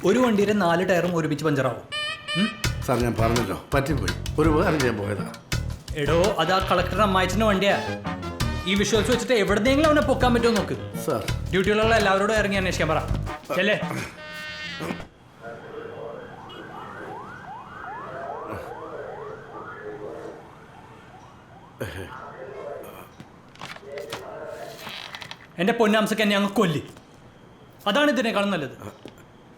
ഒരു വണ്ടിയുടെ 4 ടയറും ഒരുമിച്ച് പഞ്ചറാവും. സാർ ഞാൻ പറഞ്ഞല്ലോ, പറ്റിപ്പോയി. ഒരു ഉപകാരം ചെയ്യാൻ പോയതാ. എടോ, അത് ആ കളക്ടറുടെ അമ്മായിച്ചിന്റെ വണ്ടിയാ. ഈ വിഷ്വൽസ് വെച്ചിട്ട് എവിടെന്നെങ്കിലും അവനെ പൊക്കാൻ പറ്റുമോ നോക്ക്. സാർ ഡ്യൂട്ടിയിലുള്ള എല്ലാവരോടും ഇറങ്ങി അന്വേഷിക്കാൻ പറ. ചെല്ലേ. എൻ്റെ പൊന്നാംസക്ക് എന്നെ അങ്ങ് കൊല്ലി. അതാണ് ഇതിനേക്കാളും നല്ലത്.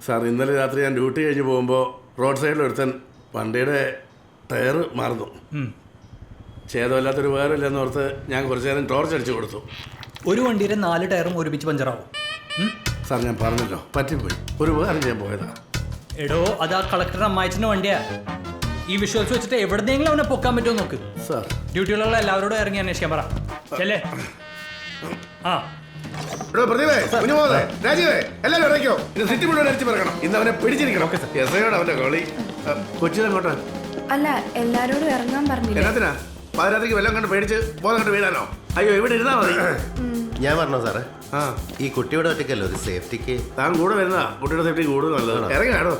സാർ ഇന്നലെ രാത്രി ഞാൻ ഡ്യൂട്ടി കഴിഞ്ഞ് പോകുമ്പോൾ റോഡ് സൈഡിൽ ഒരുത്തൻ വണ്ടിയുടെ ടയർ മറന്നു. ഛേദമില്ലാത്തൊരു ഉപകാരമില്ലെന്ന് ഓർത്ത് ഞാൻ കുറച്ച് നേരം ടോർച്ച് അടിച്ചു കൊടുത്തു. ഒരു വണ്ടിയുടെ 4 ടയറും ഒരുമിച്ച് പഞ്ചറാവും. സാർ ഞാൻ പറഞ്ഞല്ലോ, പറ്റിപ്പോയി. ഒരു ഉപകാരം ചെയ്യാൻ പോയതാ. എടോ, അത് ആ കളക്ടറുടെ അമ്മായിച്ചിന്റെ വണ്ടിയാ. ഈ വിഷ്വൽസ് വെച്ചിട്ട് എവിടെന്നെങ്കിലും അവനെ പൊക്കാൻ പറ്റുമോ നോക്ക്. സാർ ഡ്യൂട്ടിയിലുള്ള എല്ലാവരോടും ഇറങ്ങി അന്വേഷിക്കാൻ പറ. ചെല്ലേ. ആ പ്രതിഭേ, കുഞ്ഞുമോളെ, രാജീവേ, എല്ലാവരും ഇറങ്ങിക്കോ. ഇന്ന് സിറ്റി മുഴുവൻ അടിച്ചു പറയണം. ഇന്ന് അവനെ പിടിച്ചിരിക്കണം. എസ്ഐയോട് അവന്റെ കളി. കൊച്ചിനെങ്ങോട്ടാ? അല്ല, എല്ലാരോടും ഇറങ്ങാൻ പറഞ്ഞില്ല. എന്നാത്തിനാ? പാതിരാത്രിക്ക് വെള്ളം കണ്ട് പേടിച്ച് ബോധം കണ്ട് വീഴാനോ? അയ്യോ, ഇവിടെ ഇരുന്നാ മതി. ഞാൻ പറഞ്ഞോ സാറേ, ആ, ഈ കുട്ടിയുടെ ഒറ്റയ്ക്കല്ലോ ഒരു സേഫ്റ്റിക്ക്. താൻ കൂടെ വരുന്നതാ കുട്ടിയുടെ സേഫ്റ്റി കൂടുതൽ നല്ലത്. ഇറങ്ങിയാണോ?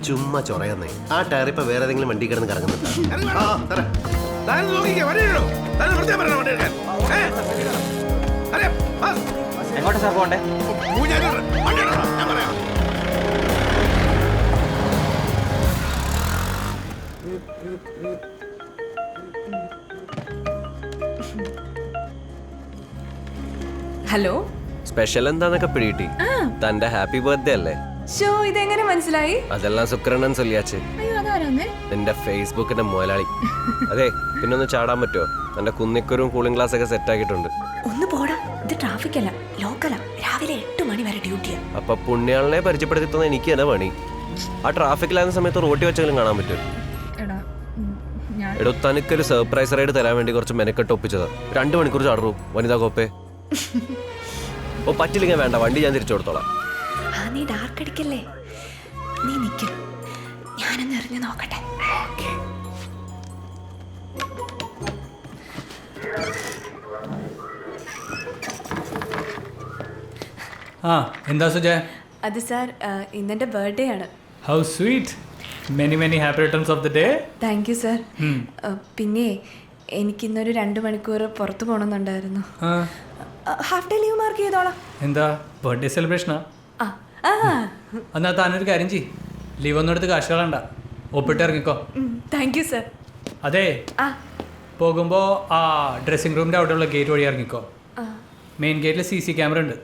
ചുമ്മാ ചൊറയുന്നേ. ആ ടയർ ഇപ്പൊ വേറെ ഏതെങ്കിലും വണ്ടി കിടന്ന് കറങ്ങുന്നുണ്ട്. എങ്ങോട്ടാ സാർ പോകണ്ടേ? ഹലോ, സ്പെഷ്യൽ എന്താന്നൊക്കെ പിടികിട്ടി. തന്റെ ഹാപ്പി ബർത്ത്ഡേ അല്ലേ? ഷോ, ഇതെങ്ങനെ മനസ്സിലായി? അതെല്ലാം ശുക്രണ്ണൻ ചൊല്ലിയാച്ച്. അയ്യോ, അതാരാന്നേ? നിന്റെ ഫേസ്ബുക്കിന്റെ മുതലാളി. അതെ, പിന്നെ ഒന്ന് ചാടാൻ പറ്റുമോ? തന്റെ കുന്നിക്കുരും കൂളിംഗ് ഗ്ലാസ് ഒക്കെ സെറ്റ് ആക്കിയിട്ടുണ്ട്. ഒന്ന് പോടാ, ഇത് ട്രാഫിക് അല്ല, ലോക്കലാ. രാവിലെ 8 മണി വരെ ഡ്യൂട്ടിയാ. അപ്പൊ പുണ്യാളിനെ പരിചയപ്പെടുത്തി തന്ന എനിക്ക് തന്നെ പണി. ആ ട്രാഫിക്കിലാകുന്ന സമയത്ത് റോട്ടി വെച്ചെങ്കിലും കാണാൻ പറ്റും. എടോ, തനിക്കൊരു സർപ്രൈസ് റൈഡ് തരാൻ വേണ്ടി കുറച്ച് മെനക്കെട്ട് ഒപ്പിച്ചതാ. 2 മണിക്കൂർ ചാടറൂ വനിതാ കോപ്പേ. ഓ, പറ്റില്ലെങ്കിൽ വേണ്ട, വണ്ടി ഞാൻ തിരിച്ചു കൊടുത്തോളാം. നീ ഡാർക്ക് അടിക്കല്ലേ, നീ നിൽക്കും, ഞാനൊന്ന് എറിഞ്ഞു നോക്കട്ടെ. ആ, എന്താ സുജയ? അത് സാർ, ഇന്നെൻ്റെ ബർത്ത്ഡേ ആണ്. How sweet. Many many happy returns of the day. Thank you sir. പിന്നെ എനിക്കിന്നൊരു 2 മണിക്കൂർ പുറത്തു പോകണമെന്നുണ്ടായിരുന്നു. ഹാഫ് ഡേ ലീവ് മാർക്ക് ചെയ്തോളാം. എന്താ, ബർത്ത്ഡേ സെലിബ്രേഷനാ? എന്നാ താനൊരു കാര്യം ചെയ്യ്, ലീവ് ഒന്നും എടുത്ത് കാശ് കളണ്ട, ഒപ്പിട്ട് ഇറങ്ങിക്കോ. Thank you sir. അതെ, പോകുമ്പോൾ ആ ഡ്രസ്സിംഗ് റൂമിൻ്റെ അവിടെയുള്ള ഗേറ്റ് വഴി ഇറങ്ങിക്കോ. മെയിൻ ഗേറ്റിൽ CC ക്യാമറ ഉണ്ട്.